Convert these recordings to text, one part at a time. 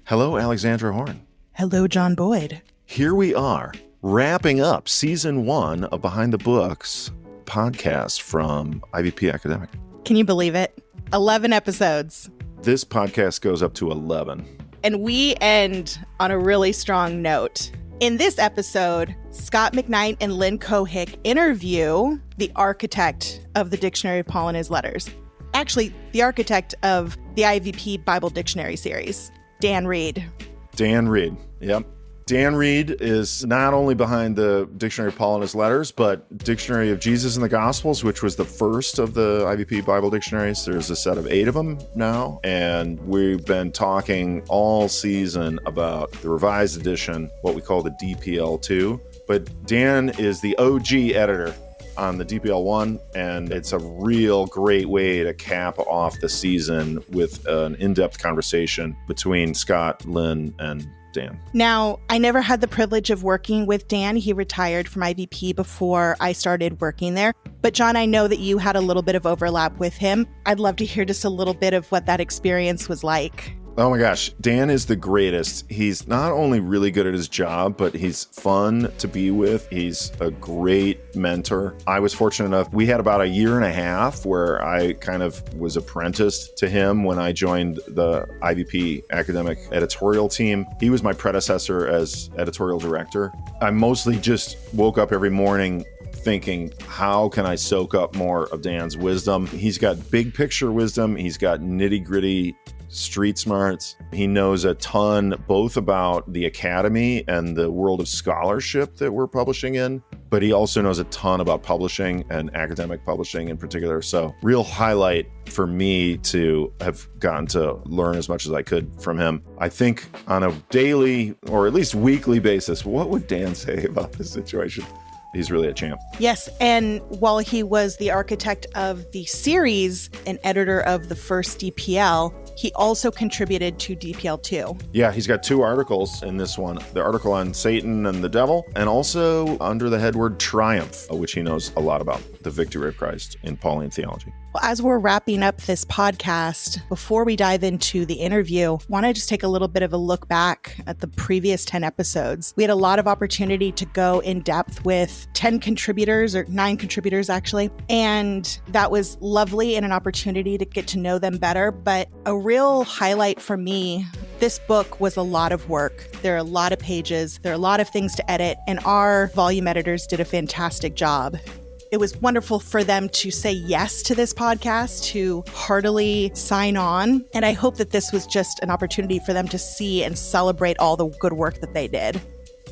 Hello, Alexandra Horn. Hello, John Boyd. Here we are, wrapping up season 1 of Behind the Books podcast from IVP Academic. Can you believe it? 11 episodes. This podcast goes up to 11. And we end on a really strong note. In this episode, Scot McKnight and Lynn Cohick interview the architect of the Dictionary of Paul and His Letters. Actually, the architect of the IVP Bible Dictionary series, Dan Reid. Dan Reid, yep. Dan Reid is not only behind the Dictionary of Paul and His Letters, but Dictionary of Jesus and the Gospels, which was the first of the IVP Bible dictionaries. There's a set of 8 of them now, and we've been talking all season about the revised edition, what we call the DPL2. But Dan is the OG editor on the DPL1, and it's a real great way to cap off the season with an in-depth conversation between Scot, Lynn, and Dan. Now, I never had the privilege of working with Dan. He retired from IVP before I started working there. But John, I know that you had a little bit of overlap with him. I'd love to hear just a little bit of what that experience was like. Oh my gosh, Dan is the greatest. He's not only really good at his job, but he's fun to be with. He's a great mentor. I was fortunate enough, we had about a year and a half where I kind of was apprenticed to him when I joined the IVP Academic editorial team. He was my predecessor as editorial director. I mostly just woke up every morning thinking, how can I soak up more of Dan's wisdom? He's got big picture wisdom. He's got nitty gritty street smarts. He knows a ton both about the academy and the world of scholarship that we're publishing in, but he also knows a ton about publishing and academic publishing in particular. So real highlight for me to have gotten to learn as much as I could from him. I think on a daily or at least weekly basis, what would Dan say about this situation? He's really a champ. Yes, and while he was the architect of the series and editor of the first DPL, he also contributed to DPL2. Yeah, he's got 2 articles in this one. The article on Satan and the devil, and also under the headword triumph, which he knows a lot about, the victory of Christ in Pauline theology. Well, as we're wrapping up this podcast, before we dive into the interview, I want to just take a little bit of a look back at the previous 10 episodes. We had a lot of opportunity to go in depth with 10 contributors, or 9 contributors actually, and that was lovely and an opportunity to get to know them better. But a real highlight for me, this book was a lot of work. There are a lot of pages, there are a lot of things to edit, and our volume editors did a fantastic job. It was wonderful for them to say yes to this podcast, to heartily sign on. And I hope that this was just an opportunity for them to see and celebrate all the good work that they did.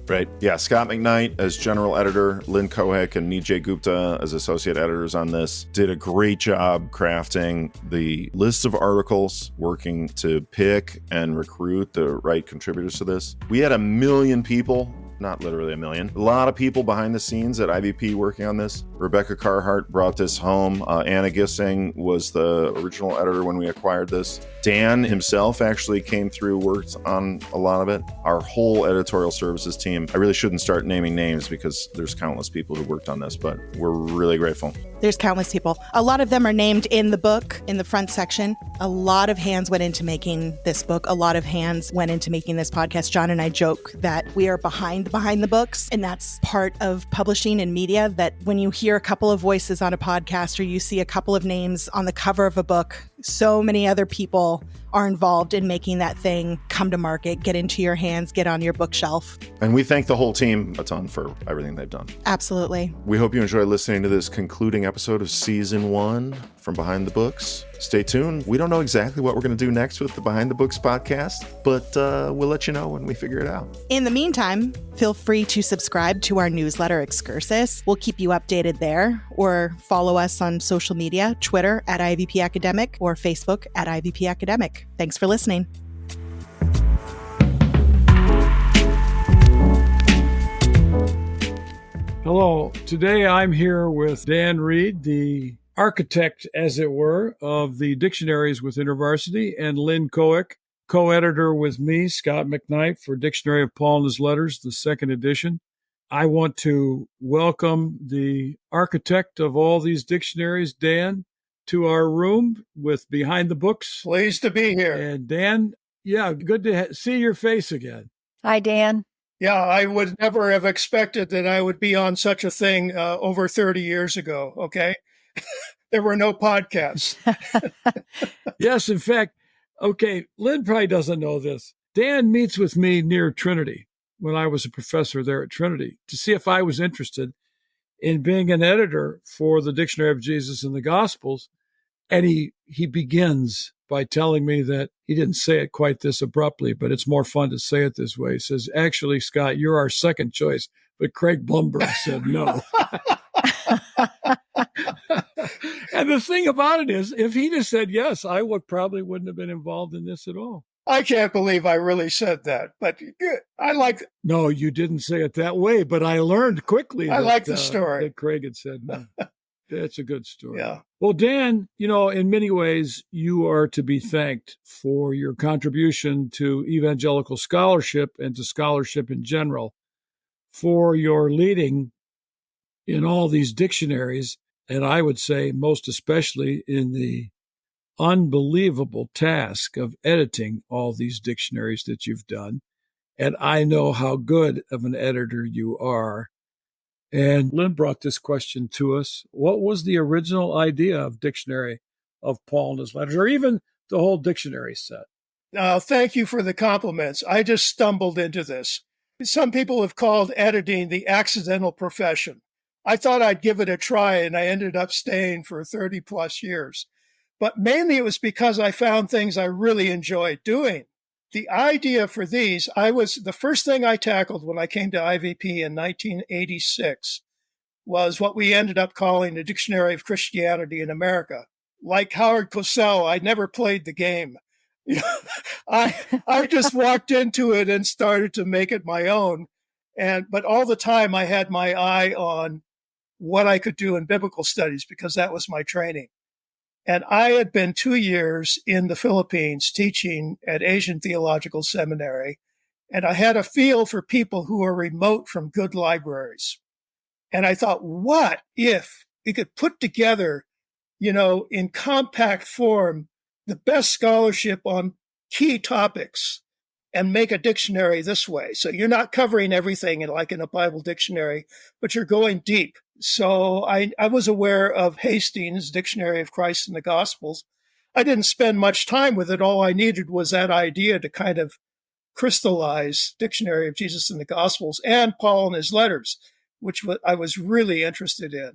Right. Yeah. Scot McKnight as general editor, Lynn Cohick and Nijay Gupta as associate editors on this did a great job crafting the list of articles, working to pick and recruit the right contributors to this. We had 1 million people. Not literally 1 million. A lot of people behind the scenes at IVP working on this. Rebecca Carhart brought this home. Anna Gissing was the original editor when we acquired this. Dan himself actually came through, worked on a lot of it. Our whole editorial services team. I really shouldn't start naming names because there's countless people who worked on this, but we're really grateful. There's countless people. A lot of them are named in the book, in the front section. A lot of hands went into making this book. A lot of hands went into making this podcast. John and I joke that we are behind the books, and that's part of publishing and media, that when you hear a couple of voices on a podcast or you see a couple of names on the cover of a book, so many other people are involved in making that thing come to market, get into your hands, get on your bookshelf. And we thank the whole team a ton for everything they've done. Absolutely. We hope you enjoy listening to this concluding episode of season 1 from Behind the Books. Stay tuned. We don't know exactly what we're going to do next with the Behind the Books podcast, but we'll let you know when we figure it out. In the meantime, feel free to subscribe to our newsletter, Excursus. We'll keep you updated there, or follow us on social media, Twitter at IVP Academic or Facebook at IVP Academic. Thanks for listening. Hello. Today I'm here with Dan Reid, the architect, as it were, of the dictionaries with InterVarsity, and Lynn Cohick, co-editor with me, Scot McKnight, for Dictionary of Paul and His Letters, the 2nd edition. I want to welcome the architect of all these dictionaries, Dan, to our room with Behind the Books. Pleased to be here. And Dan, Yeah, good to see your face again. Hi, Dan. Yeah, I would never have expected that I would be on such a thing over 30 years ago, okay? There were no podcasts. Yes, in fact, okay, Lynn probably doesn't know this. Dan meets with me near Trinity when I was a professor there at Trinity to see if I was interested in being an editor for the Dictionary of Jesus and the Gospels. And he begins by telling me that he didn't say it quite this abruptly, but it's more fun to say it this way. He says, actually, Scott, you're our second choice. But Craig Blumberg said no. And the thing about it is, if he'd have said yes, I probably wouldn't have been involved in this at all. I can't believe I really said that, but I like. No, you didn't say it that way, but I learned quickly. I like the story. That Craig had said no. That's a good story. Yeah. Well, Dan, in many ways, you are to be thanked for your contribution to evangelical scholarship and to scholarship in general, for your leading in all these dictionaries, and I would say most especially in the unbelievable task of editing all these dictionaries that you've done. And I know how good of an editor you are. And Lynn brought this question to us. What was the original idea of Dictionary of Paul and his Letters, or even the whole dictionary set? Thank you for the compliments. I just stumbled into this. Some people have called editing the accidental profession. I thought I'd give it a try, and I ended up staying for 30 plus years. But mainly it was because I found things I really enjoyed doing. The idea for these, the first thing I tackled when I came to IVP in 1986 was what we ended up calling the Dictionary of Christianity in America. Like Howard Cosell, I never played the game. I just walked into it and started to make it my own. But all the time I had my eye on what I could do in biblical studies because that was my training. And I had been 2 years in the Philippines teaching at Asian Theological Seminary, and I had a feel for people who are remote from good libraries. And I thought, what if we could put together, in compact form, the best scholarship on key topics and make a dictionary this way? So you're not covering everything like in a Bible dictionary, but you're going deep. So I was aware of Hastings' Dictionary of Christ and the Gospels. I didn't spend much time with it. All I needed was that idea to kind of crystallize Dictionary of Jesus and the Gospels and Paul and his letters, which I was really interested in.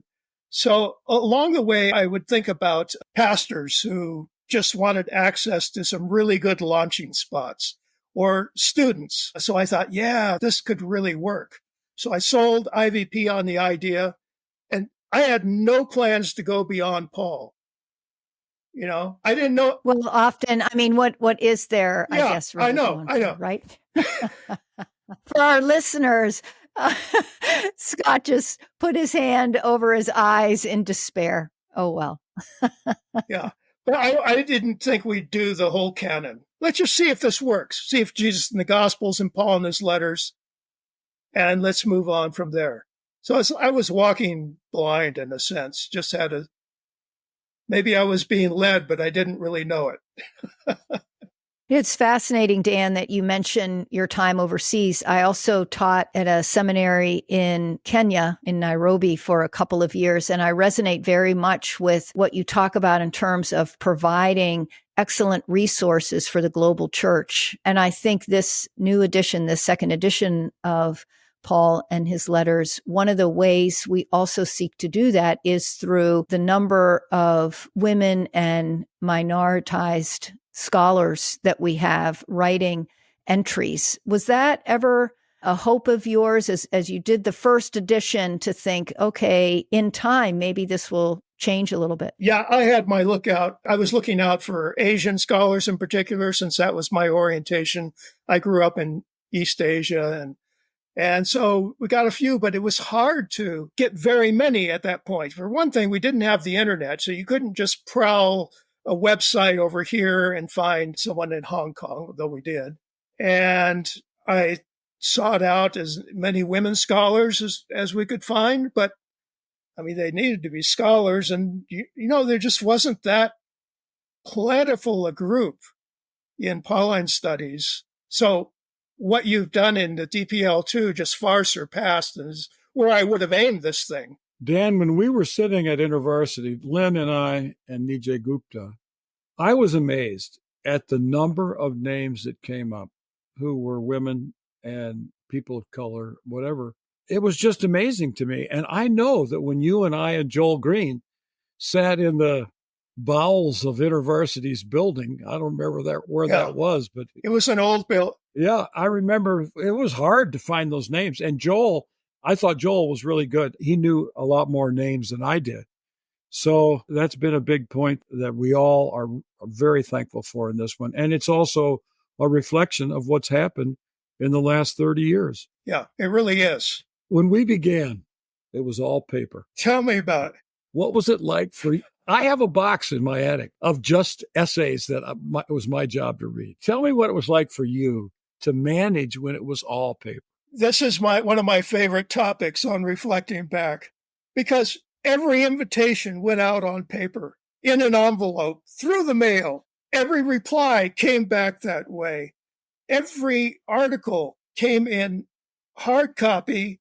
So along the way, I would think about pastors who just wanted access to some really good launching spots, or students. So I thought, yeah, this could really work. So I sold IVP on the idea, and I had no plans to go beyond Paul. I didn't know. Well, often, what is there, Yeah, I guess, really I know, right? For our listeners, Scott just put his hand over his eyes in despair. Oh, well. Yeah. But I didn't think we'd do the whole canon. Let's just see if this works. See if Jesus in the Gospels and Paul in his letters, and let's move on from there. So I was walking blind in a sense, maybe I was being led, but I didn't really know it. It's fascinating, Dan, that you mention your time overseas. I also taught at a seminary in Kenya, in Nairobi, for a couple of years, and I resonate very much with what you talk about in terms of providing excellent resources for the global church. And I think this new edition, this second edition of Paul and his letters, one of the ways we also seek to do that is through the number of women and minoritized scholars that we have writing entries. Was that ever a hope of yours as you did the first edition to think, okay, in time, maybe this will change a little bit? Yeah, I had my lookout. I was looking out for Asian scholars in particular, since that was my orientation. I grew up in East Asia, and so we got a few, but it was hard to get very many at that point. For one thing, we didn't have the internet, so you couldn't just prowl a website over here and find someone in Hong Kong, though we did. And I sought out as many women scholars as we could find, but they needed to be scholars, and there just wasn't that plentiful a group in Pauline Studies. So what you've done in the DPL2 just far surpassed and is where I would have aimed this thing. Dan, when we were sitting at InterVarsity, Lynn and I and Nijay Gupta, I was amazed at the number of names that came up who were women and people of color, whatever. It was just amazing to me. And I know that when you and I and Joel Green sat in the bowels of InterVarsity's building, I don't remember where that was, but it was an old building. Yeah, I remember it was hard to find those names. And Joel, I thought Joel was really good. He knew a lot more names than I did. So that's been a big point that we all are very thankful for in this one. And it's also a reflection of what's happened in the last 30 years. Yeah, it really is. When we began, it was all paper. Tell me about it. What was it like for you? I have a box in my attic of just essays that it was my job to read. Tell me what it was like for you to manage when it was all paper. This is one of my favorite topics on reflecting back, because every invitation went out on paper, in an envelope, through the mail. Every reply came back that way. Every article came in hard copy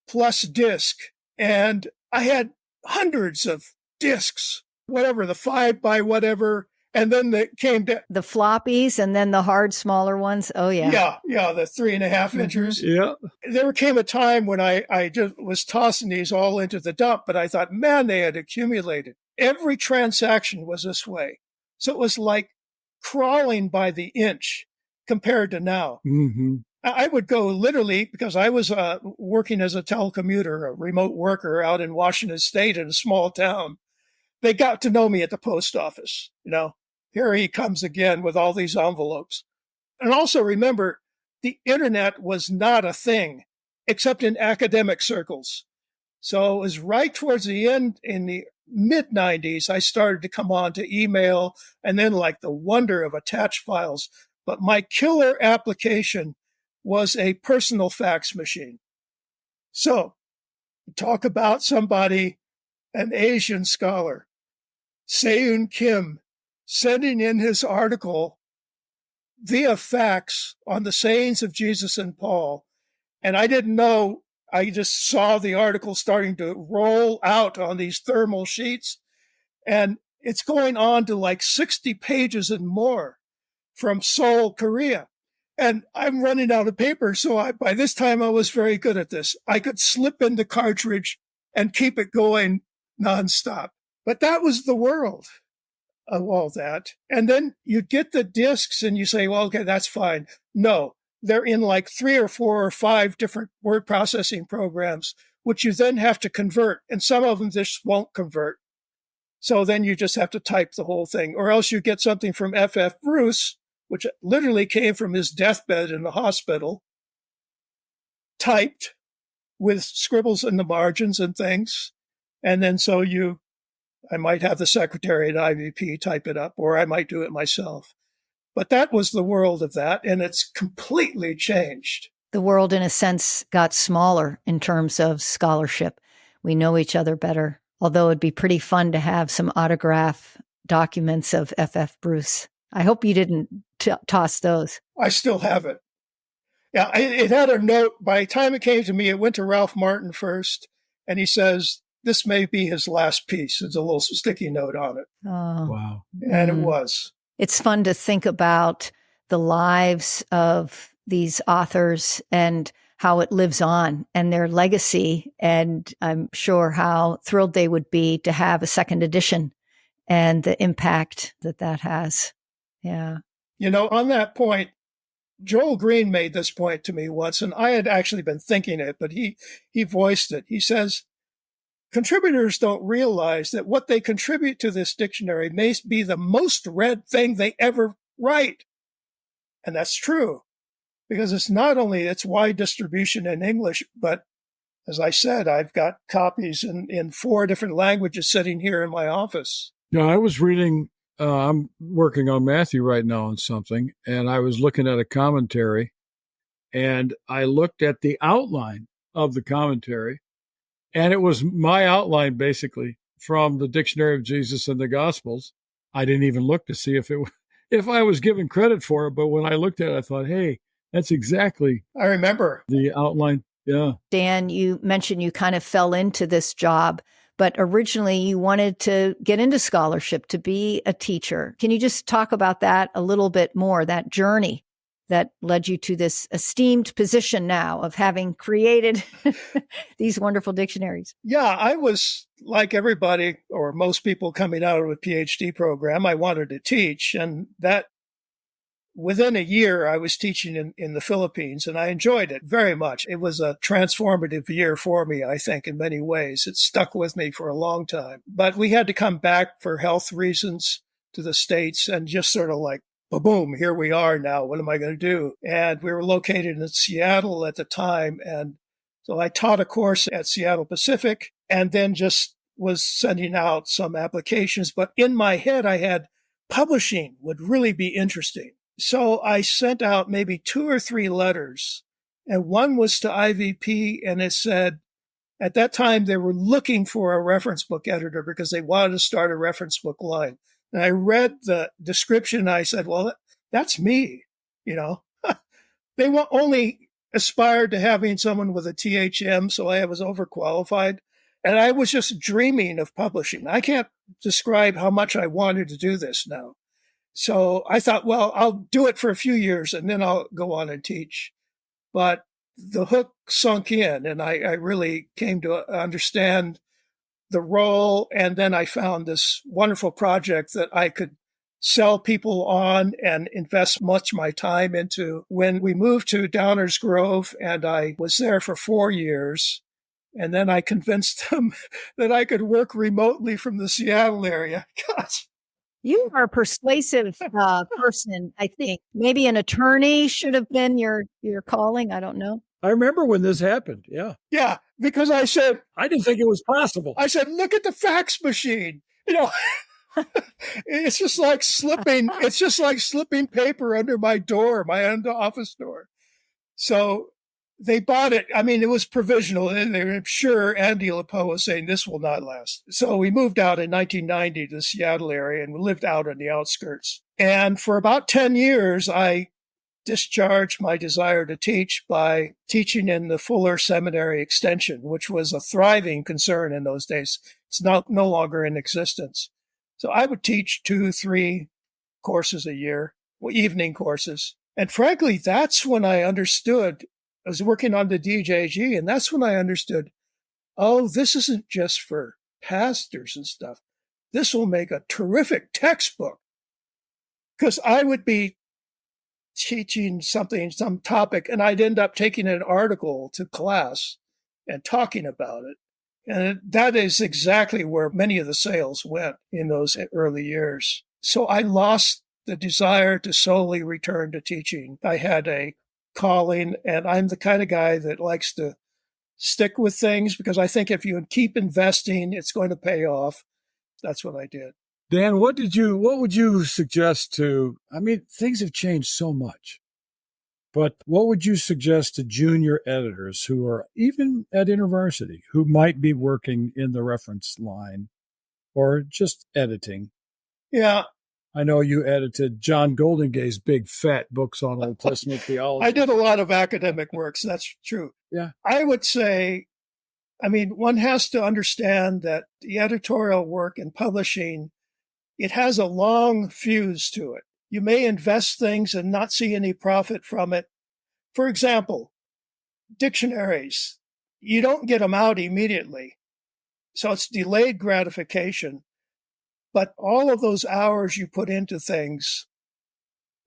plus disc. And I had hundreds of discs, whatever, the 5 by whatever. And then they came to the floppies and then the hard, smaller ones. Oh, yeah. Yeah, the 3.5 inches. Yeah. There came a time when I just was tossing these all into the dump, but I thought, man, they had accumulated. Every transaction was this way. So it was like crawling by the inch compared to now. Mm-hmm. I would go literally, because I was working as a telecommuter, a remote worker out in Washington State in a small town. They got to know me at the post office. Here he comes again with all these envelopes. And also remember, the internet was not a thing, except in academic circles. So it was right towards the end, in the mid-90s, I started to come on to email, and then like the wonder of attached files. But my killer application was a personal fax machine. So talk about somebody, an Asian scholar, Seun Kim, sending in his article via fax on the sayings of Jesus and Paul. And I didn't know, I just saw the article starting to roll out on these thermal sheets. And it's going on to like 60 pages and more from Seoul, Korea. And I'm running out of paper. So by this time, I was very good at this. I could slip in the cartridge and keep it going nonstop. But that was the world of all that. And then you get the discs and you say, well, okay, that's fine. No, they're in like 3 or 4 or 5 different word processing programs, which you then have to convert. And some of them just won't convert. So then you just have to type the whole thing, or else you get something from F.F. Bruce, which literally came from his deathbed in the hospital, typed with scribbles in the margins and things. And then I might have the secretary at IVP type it up, or I might do it myself. But that was the world of that, and it's completely changed. The world, in a sense, got smaller in terms of scholarship. We know each other better, although it'd be pretty fun to have some autograph documents of F.F. Bruce. I hope you didn't toss those. I still have it. Yeah, it had a note. By the time it came to me, it went to Ralph Martin first, and he says, this may be his last piece. There's a little sticky note on it. Oh. Wow. And it was. It's fun to think about the lives of these authors and how it lives on and their legacy. And I'm sure how thrilled they would be to have a second edition and the impact that has. Yeah. On that point, Joel Green made this point to me once, and I had actually been thinking it, but he voiced it. He says, contributors don't realize that what they contribute to this dictionary may be the most read thing they ever write. And that's true, because it's not only its wide distribution in English, but as I said, I've got copies in 4 different languages sitting here in my office. Yeah, I was reading, I'm working on Matthew right now on something, and I was looking at a commentary, and I looked at the outline of the commentary. And it was my outline, basically, from the Dictionary of Jesus and the Gospels. I didn't even look to see if if I was given credit for it, but when I looked at it, I thought, hey, that's exactly I remember. the outline. Yeah. Dan, you mentioned you kind of fell into this job, but originally you wanted to get into scholarship, to be a teacher. Can you just talk about that a little bit more, that journey that led you to this esteemed position now of having created these wonderful dictionaries? Yeah, I was like everybody or most people coming out of a PhD program. I wanted to teach, and that within a year, I was teaching in the Philippines, and I enjoyed it very much. It was a transformative year for me, I think, in many ways. It stuck with me for a long time. But we had to come back for health reasons to the States, and just sort of like, boom, here we are now. What am I going to do? And we were located in Seattle at the time. And so I taught a course at Seattle Pacific, and then just was sending out some applications. But in my head, I had publishing would really be interesting. So I sent out maybe 2 or 3 letters, and one was to IVP, and it said, at that time, they were looking for a reference book editor because they wanted to start a reference book line. And I read the description, and I said, well, that's me, you know. They only aspired to having someone with a THM, so I was overqualified. And I was just dreaming of publishing. I can't describe how much I wanted to do this now. So I thought, well, I'll do it for a few years and then I'll go on and teach. But the hook sunk in, and I really came to understand the role. And then I found this wonderful project that I could sell people on and invest much of my time into. When we moved to Downers Grove, and I was there for 4 years, and then I convinced them that I could work remotely from the Seattle area. God. You are a persuasive person, I think. Maybe an attorney should have been your calling. I don't know. I remember when this happened. Yeah. Yeah, because I said, I didn't think it was possible. I said, look at the fax machine. You know, it's just like slipping paper under my door, my office door. So they bought it. I mean, it was provisional, and they were sure Andy LaPoe was saying this will not last. So we moved out in 1990 to the Seattle area, and we lived out on the outskirts. And for about 10 years, I discharged my desire to teach by teaching in the Fuller Seminary Extension, which was a thriving concern in those days. It's no longer in existence. So I would teach 2-3 courses a year, evening courses. And frankly, that's when I understood. I was working on the DJG, and that's when I understood, oh, this isn't just for pastors and stuff. This will make a terrific textbook. Because I would be teaching some topic, and I'd end up taking an article to class and talking about it. And that is exactly where many of the sales went in those early years. So I lost the desire to solely return to teaching. I had a calling, and I'm the kind of guy that likes to stick with things, because I think if you keep investing, it's going to pay off. That's what I did. Dan, what would you suggest to, I mean, things have changed so much, but what would you suggest to junior editors who are even at InterVarsity, who might be working in the reference line or just editing? Yeah. I know you edited John Goldingay's big fat books on Old Testament theology. I did a lot of academic works. That's true. Yeah. I would say, I mean, one has to understand that the editorial work and publishing, it has a long fuse to it. You may invest things and not see any profit from it. For example, dictionaries, you don't get them out immediately. So it's delayed gratification. But all of those hours you put into things,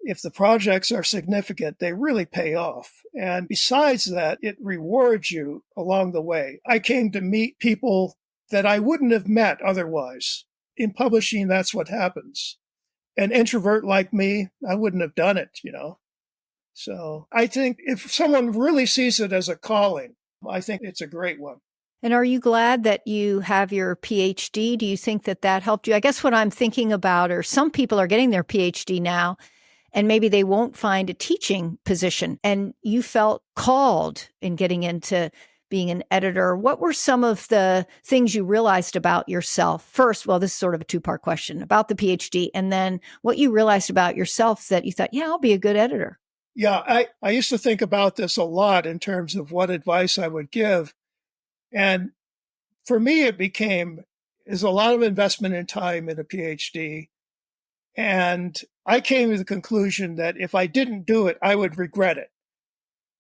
if the projects are significant, they really pay off. And besides that, it rewards you along the way. I came to meet people that I wouldn't have met otherwise. In publishing, that's what happens. An introvert like me, I wouldn't have done it, you know. So I think if someone really sees it as a calling, I think it's a great one. And are you glad that you have your PhD? Do you think that helped you? I guess what I'm thinking about, or some people are getting their PhD now, and maybe they won't find a teaching position. And you felt called in getting into being an editor, what were some of the things you realized about yourself? First, well, this is sort of a two-part question about the PhD, and then what you realized about yourself that you thought, yeah, I'll be a good editor. Yeah, I used to think about this a lot in terms of what advice I would give. And for me, is a lot of investment in time in a PhD. And I came to the conclusion that if I didn't do it, I would regret it.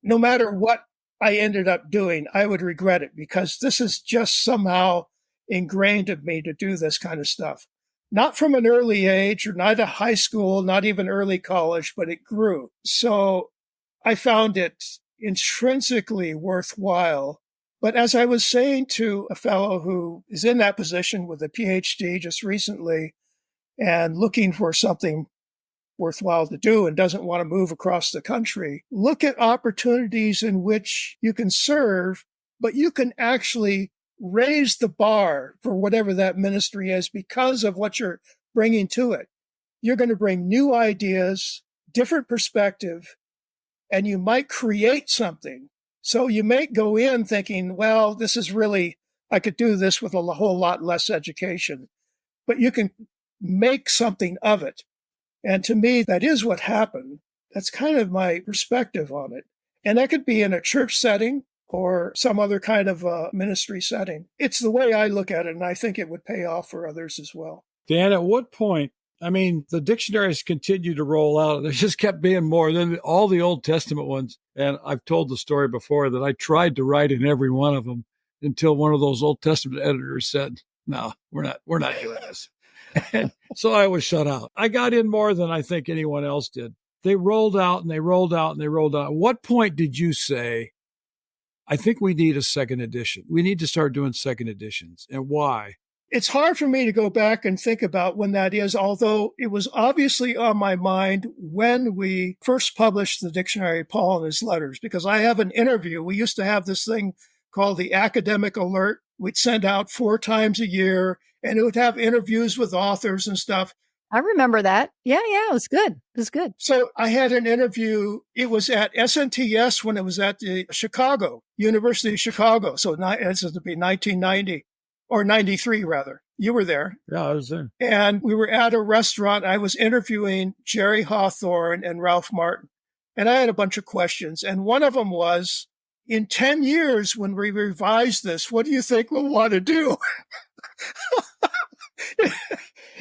No matter what I ended up doing, I would regret it because this is just somehow ingrained in me to do this kind of stuff. Not from an early age or not at high school, not even early college, but it grew. So I found it intrinsically worthwhile. But as I was saying to a fellow who is in that position with a PhD just recently and looking for something worthwhile to do and doesn't want to move across the country, look at opportunities in which you can serve, but you can actually raise the bar for whatever that ministry is because of what you're bringing to it. You're going to bring new ideas, different perspective, and you might create something. So you may go in thinking, well, this is really, I could do this with a whole lot less education, but you can make something of it. And to me, that is what happened. That's kind of my perspective on it. And that could be in a church setting or some other kind of ministry setting. It's the way I look at it, and I think it would pay off for others as well. Dan, at what point, I mean, the dictionaries continued to roll out. There just kept being more than all the Old Testament ones. And I've told the story before that I tried to write in every one of them until one of those Old Testament editors said, no, we're not doing this. And so I was shut out. I got in more than I think anyone else did. They rolled out and they rolled out and they rolled out. At what point did you say, I think we need a second edition? We need to start doing second editions. And why? It's hard for me to go back and think about when that is, although it was obviously on my mind when we first published the dictionary, Paul and His Letters, because I have an interview. We used to have this thing called the Academic Alert. We'd send out 4 times a year, and it would have interviews with authors and stuff. I remember that. Yeah, it was good. It was good. So I had an interview. It was at SNTS when it was at the University of Chicago. So this would be 1990 or 93, rather. You were there. Yeah, I was there. And we were at a restaurant. I was interviewing Jerry Hawthorne and Ralph Martin. And I had a bunch of questions. And one of them was, in 10 years, when we revise this, what do you think we'll want to do?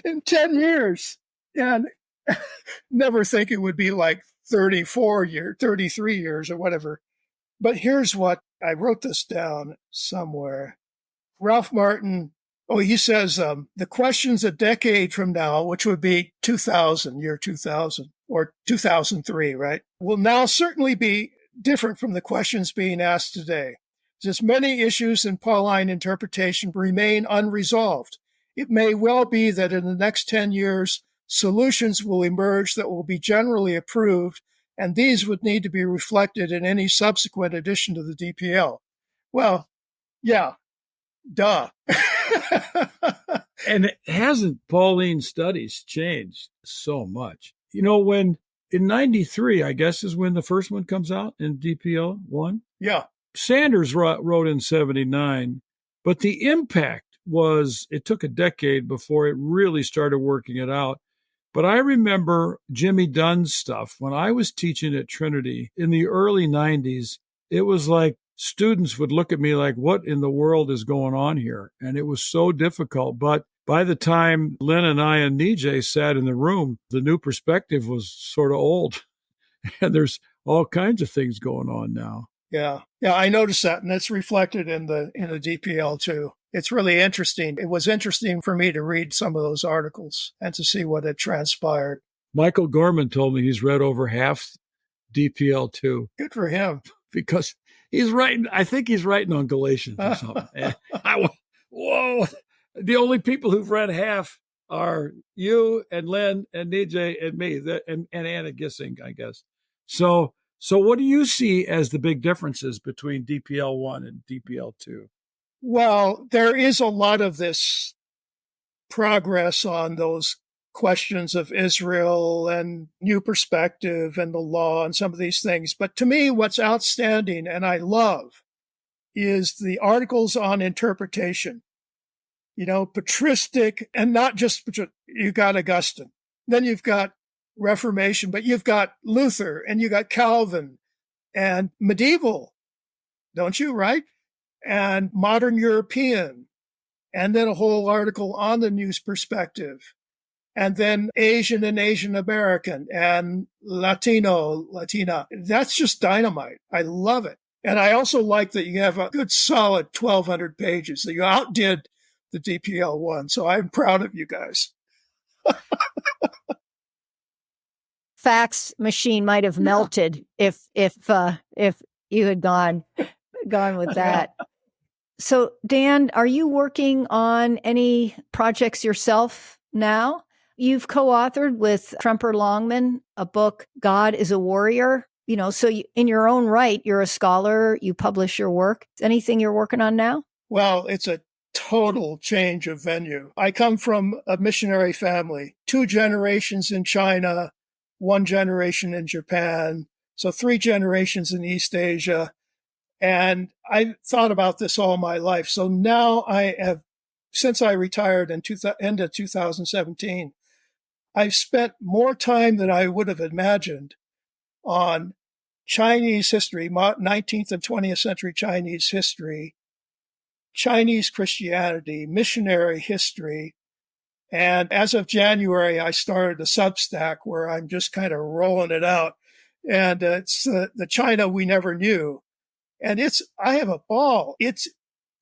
In 10 years. And never think it would be like 33 years or whatever. But here's what, I wrote this down somewhere. Ralph Martin, he says, the questions a decade from now, which would be year 2000, or 2003, right, will now certainly be different from the questions being asked today. Since many issues in Pauline interpretation remain unresolved, it may well be that in the next 10 years, solutions will emerge that will be generally approved, and these would need to be reflected in any subsequent addition to the DPL. Well, yeah, duh. And hasn't Pauline Studies changed so much? You know, when in 93, I guess, is when the first one comes out in DPL 1. Yeah. Sanders wrote in 79, but the impact was, it took a decade before it really started working it out. But I remember Jimmy Dunn's stuff when I was teaching at Trinity in the early 90s. It was like students would look at me like, what in the world is going on here? And it was so difficult. But by the time Lynn and I and Nijay sat in the room, the new perspective was sort of old. And there's all kinds of things going on now. Yeah, I noticed that, and it's reflected in the DPL too. It's really interesting. It was interesting for me to read some of those articles and to see what had transpired. Michael Gorman told me he's read over half DPL 2. Good for him. Because he's writing, I think he's writing on Galatians or something. And I went, whoa, the only people who've read half are you and Lynn and Nijay and me, and Anna Gissing, I guess. So what do you see as the big differences between DPL 1 and DPL 2? Well, there is a lot of this progress on those questions of Israel and new perspective and the law and some of these things. But to me, what's outstanding and I love is the articles on interpretation, patristic, and not just, you got Augustine. Then you've got Reformation, but you've got Luther and you got Calvin and medieval, don't you, right? And modern European, and then a whole article on the news perspective, and then Asian and Asian American and Latina. That's just dynamite. I love it. And I also like that you have a good solid 1,200 pages, that you outdid the DPL one. So I'm proud of you guys. Fax machine might have melted if you had gone with that. So, Dan, are you working on any projects yourself now? You've co-authored with Tremper Longman a book, God is a Warrior. So in your own right, you're a scholar, you publish your work. Anything you're working on now? Well, it's a total change of venue. I come from a missionary family, 2 generations in China, 1 generation in Japan, so 3 generations in East Asia. And I've thought about this all my life. So now since I retired in end of 2017, I've spent more time than I would have imagined on Chinese history, 19th and 20th century Chinese history, Chinese Christianity, missionary history. And as of January, I started a Substack where I'm just kind of rolling it out. And it's the China we never knew. And I have a ball. It's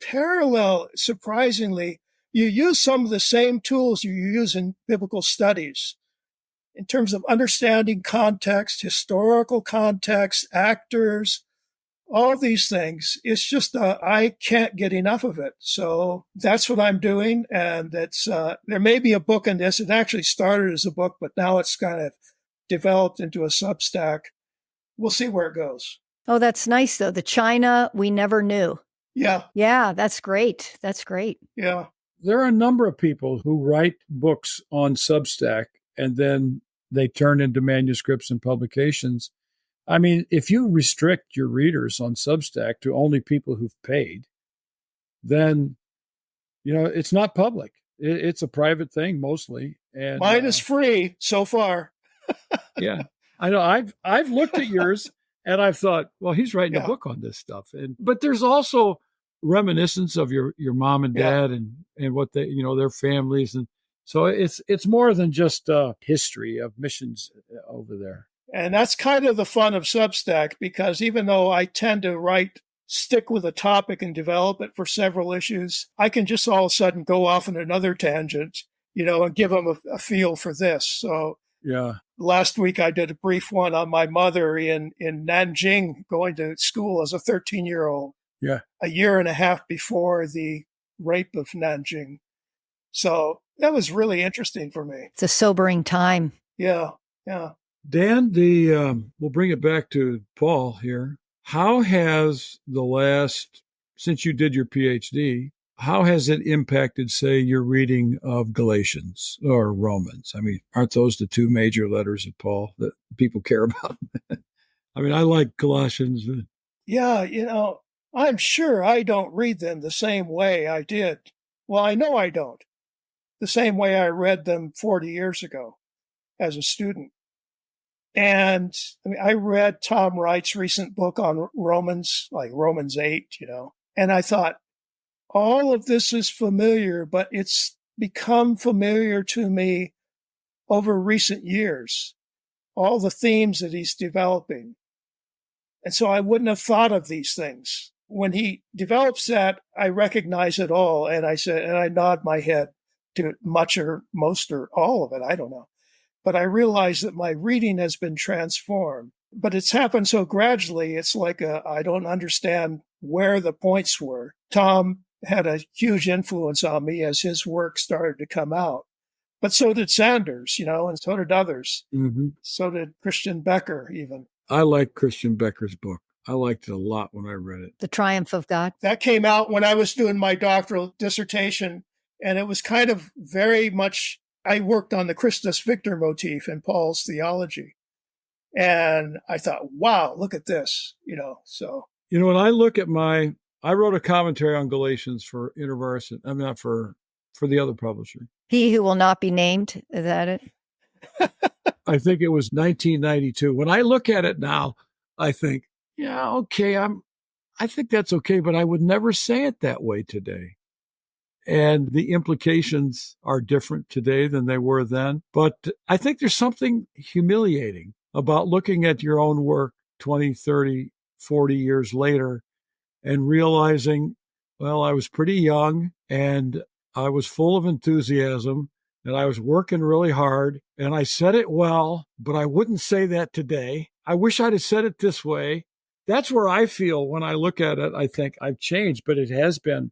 parallel, surprisingly. You use some of the same tools you use in biblical studies in terms of understanding context, historical context, actors, all these things. It's just, I can't get enough of it. So that's what I'm doing. And there may be a book in this. It actually started as a book, but now it's kind of developed into a Substack. We'll see where it goes. Oh, that's nice, though. The China we never knew. Yeah. Yeah, that's great. That's great. Yeah. There are a number of people who write books on Substack and then they turn into manuscripts and publications. I mean, if you restrict your readers on Substack to only people who've paid, then, it's not public. It's a private thing mostly. And mine is free so far. Yeah, I know. I've looked at yours and I've thought, well, he's writing a book on this stuff. But there's also reminiscence of your mom and dad and what they, their families. And so it's more than just history of missions over there. And that's kind of the fun of Substack, because even though I tend to stick with a topic and develop it for several issues, I can just all of a sudden go off on another tangent, and give them a feel for this. So yeah, last week I did a brief one on my mother in Nanjing, going to school as a 13-year-old. Yeah, a year and a half before the rape of Nanjing. So that was really interesting for me. It's a sobering time. Yeah. Dan, we'll bring it back to Paul here. How has since you did your PhD, how has it impacted, say, your reading of Galatians or Romans? I mean, aren't those the 2 major letters of Paul that people care about? I mean, I like Colossians. Yeah, I'm sure I don't read them the same way I did. Well, I know I don't. The same way I read them 40 years ago as a student. And I read Tom Wright's recent book on Romans, like Romans 8, and I thought, all of this is familiar, but it's become familiar to me over recent years, all the themes that he's developing. And so I wouldn't have thought of these things. When he develops that, I recognize it all. And I nod my head to much or most or all of it. I don't know. But I realize that my reading has been transformed. But it's happened so gradually, it's like I don't understand where the points were. Tom had a huge influence on me as his work started to come out. But so did Sanders, and so did others. Mm-hmm. So did Christian Becker, even. I like Christian Becker's book. I liked it a lot when I read it. The Triumph of God. That came out when I was doing my doctoral dissertation, and it was kind of very much, I worked on the Christus Victor motif in Paul's theology. And I thought, wow, look at this, so. When I look at my I wrote a commentary on Galatians for InterVarsity. I'm not for the other publisher. He who will not be named. Is that it? I think it was 1992. When I look at it now, I think, yeah, okay, I think that's okay, but I would never say it that way today. And the implications are different today than they were then. But I think there's something humiliating about looking at your own work 20, 30, 40 years later and realizing, well, I was pretty young and I was full of enthusiasm and I was working really hard and I said it well, but I wouldn't say that today. I wish I'd have said it this way. That's where I feel when I look at it. I think I've changed, but it has been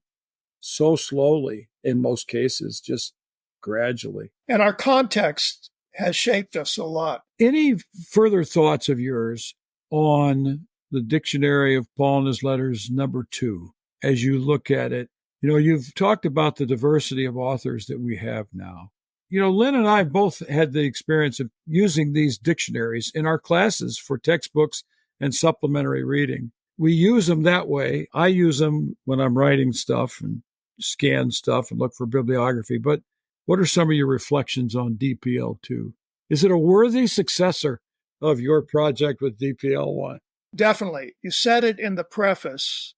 so slowly in most cases, just gradually. And our context has shaped us a lot. Any further thoughts of yours on the Dictionary of Paul and His Letters #2 as you look at it? You know, you've talked about the diversity of authors that we have now. You know, Lynn and I both had the experience of using these dictionaries in our classes for textbooks and supplementary reading. We use them that way. I use them when I'm writing stuff and scan stuff and look for bibliography. But what are some of your reflections on DPL2? Is it a worthy successor of your project with DPL1? Definitely. You said it in the preface.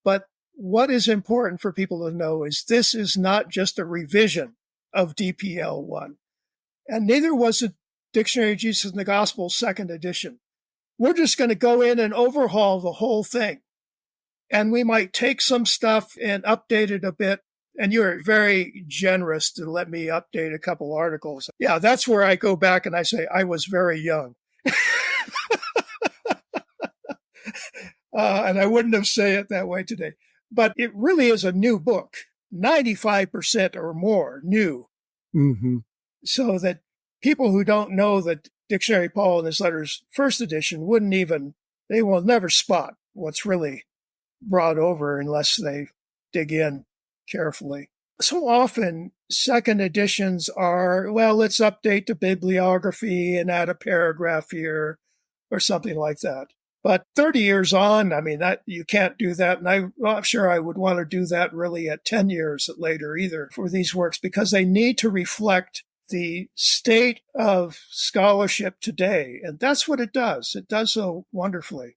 But what is important for people to know is this is not just a revision of DPL1. And neither was the Dictionary of Jesus and the Gospel 2nd edition. We're just going to go in and overhaul the whole thing. And we might take some stuff and update it a bit. And you're very generous to let me update a couple articles. Yeah, that's where I go back and I say, I was very young. And I wouldn't have said it that way today. But it really is a new book, 95% or more new. Mm-hmm. So that people who don't know the Dictionary of Paul and His Letters 1st edition they will never spot what's really brought over unless they dig in carefully. So often, 2nd editions are, well, let's update the bibliography and add a paragraph here or something like that. But 30 years on, I mean, that you can't do that. And I'm not sure I would want to do that really at 10 years later either for these works, because they need to reflect the state of scholarship today. And that's what it does. It does so wonderfully.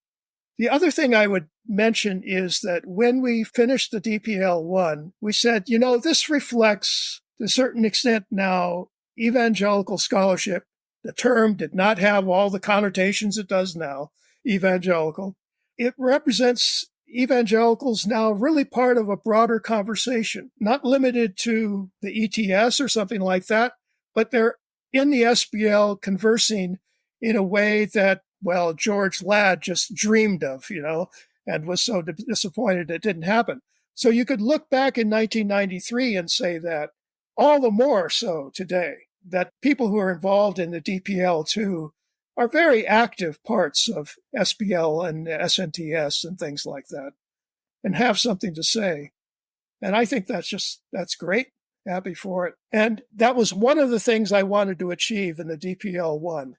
The other thing I would mention is that when we finished the DPL1, we said, you know, this reflects to a certain extent now evangelical scholarship. The term did not have all the connotations it does now, evangelical. It represents evangelicals now really part of a broader conversation, not limited to the ETS or something like that, but they're in the SBL conversing in a way that, well, George Ladd just dreamed of, you know, and was so disappointed it didn't happen. So you could look back in 1993 and say that all the more so today, that people who are involved in the DPL2 are very active parts of SBL and SNTS and things like that, and have something to say. And I think that's great. Happy for it. And that was one of the things I wanted to achieve in the DPL1,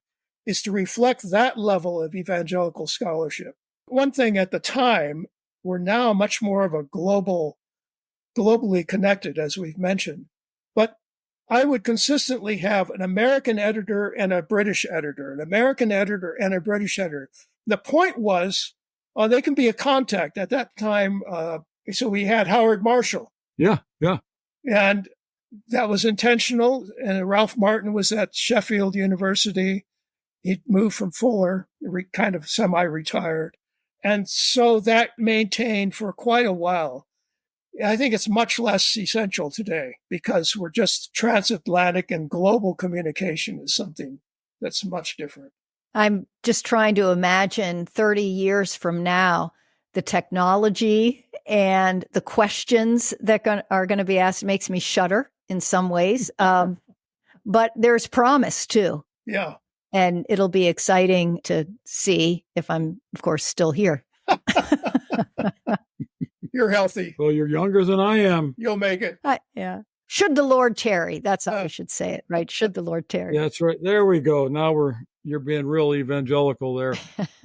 is to reflect that level of evangelical scholarship. One thing at the time, we're now much more of a globally connected, as we've mentioned. But I would consistently have an American editor and a British editor, an American editor and a British editor. The point was, they can be a contact. At that time, so we had Howard Marshall. Yeah. And that was intentional. And Ralph Martin was at Sheffield University. He moved from Fuller, kind of semi-retired. And so that maintained for quite a while. I think it's much less essential today because we're just transatlantic, and global communication is something that's much different. I'm just trying to imagine 30 years from now, the technology and the questions that are going to be asked. It makes me shudder in some ways. But there's promise too. Yeah. And it'll be exciting to see if I'm, of course, still here. You're healthy. Well, you're younger than I am. You'll make it. Yeah. Should the Lord tarry? That's how I should say it, right? Should the Lord tarry? Yeah, that's right. There we go. Now you're being real evangelical there.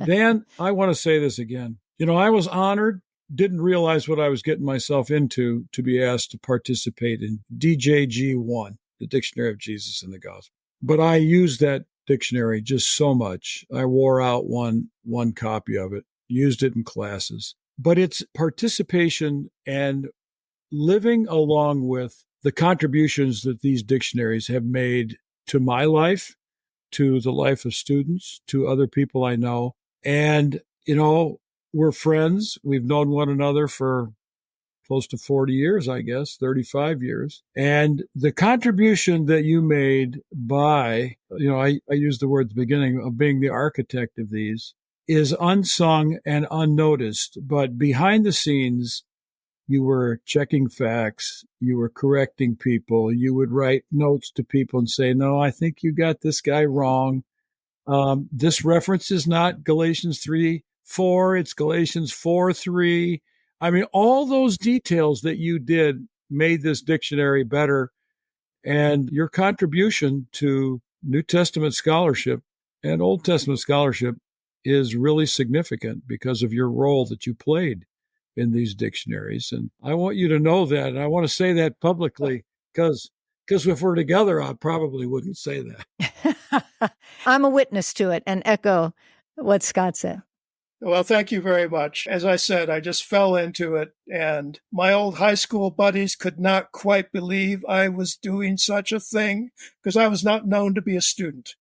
Dan, I want to say this again. You know, I was honored didn't realize what I was getting myself into to be asked to participate in DJG1, the Dictionary of Jesus and the Gospel. But I used that dictionary just so much. I wore out one copy of it, used it in classes. But it's participation and living along with the contributions that these dictionaries have made to my life, to the life of students, to other people I know. And, we're friends. We've known one another for close to 40 years, I guess, 35 years. And the contribution that you made by, I used the word at the beginning of being the architect of these, is unsung and unnoticed. But behind the scenes, you were checking facts, you were correcting people, you would write notes to people and say, no, I think you got this guy wrong. This reference is not Galatians 3:4, it's Galatians 4:3. I mean, all those details that you did made this dictionary better. And your contribution to New Testament scholarship and Old Testament scholarship is really significant because of your role that you played in these dictionaries. And I want you to know that. And I want to say that publicly because if we're together, I probably wouldn't say that. I'm a witness to it and echo what Scott said. Well, thank you very much. As I said, I just fell into it, and my old high school buddies could not quite believe I was doing such a thing because I was not known to be a student.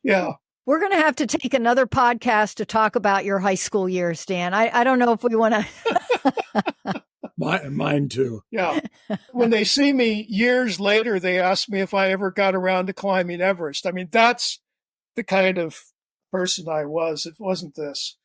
Yeah. We're going to have to take another podcast to talk about your high school years, Dan. I don't know if we want to. Mine too. Yeah. When they see me years later, they ask me if I ever got around to climbing Everest. I mean, that's the kind of person I was. It wasn't this.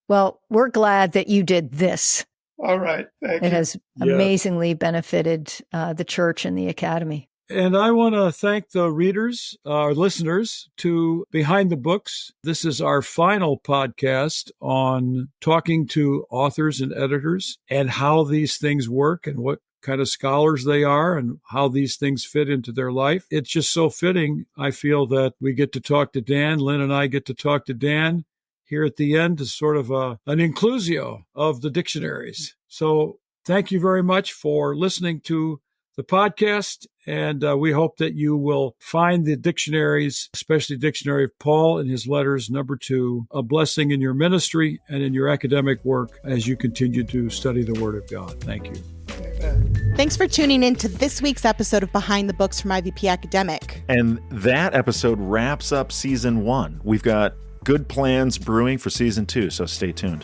Well, we're glad that you did this. All right. Thank you. It has amazingly benefited the church and the academy. And I want to thank the readers, our listeners, to Behind the Books. This is our final podcast on talking to authors and editors and how these things work and what kind of scholars they are and how these things fit into their life. It's just so fitting, I feel, that we get to talk to Dan. Lynn and I get to talk to Dan here at the end as sort of an inclusio of the dictionaries. So thank you very much for listening to the podcast, and we hope that you will find the dictionaries, especially Dictionary of Paul and his letters, number 2, a blessing in your ministry and in your academic work as you continue to study the Word of God. Thank you. Amen. Thanks for tuning in to this week's episode of Behind the Books from IVP Academic. And that episode wraps up season 1. We've got good plans brewing for season 2, so stay tuned.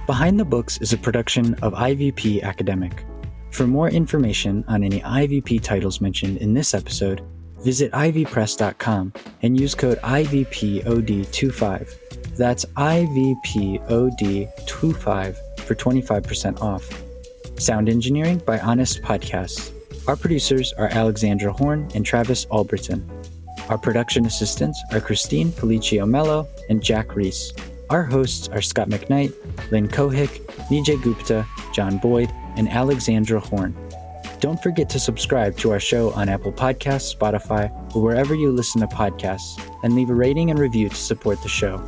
Behind the Books is a production of IVP Academic. For more information on any IVP titles mentioned in this episode, visit ivpress.com and use code IVPOD25. That's IVPOD25 for 25% off. Sound engineering by Honest Podcasts. Our producers are Alexandra Horn and Travis Alberton. Our production assistants are Christine Policio Mello and Jack Reese. Our hosts are Scot McKnight, Lynn Cohick, Nijay Gupta, John Boyd, and Alexandra Horn. Don't forget to subscribe to our show on Apple Podcasts, Spotify, or wherever you listen to podcasts, and leave a rating and review to support the show.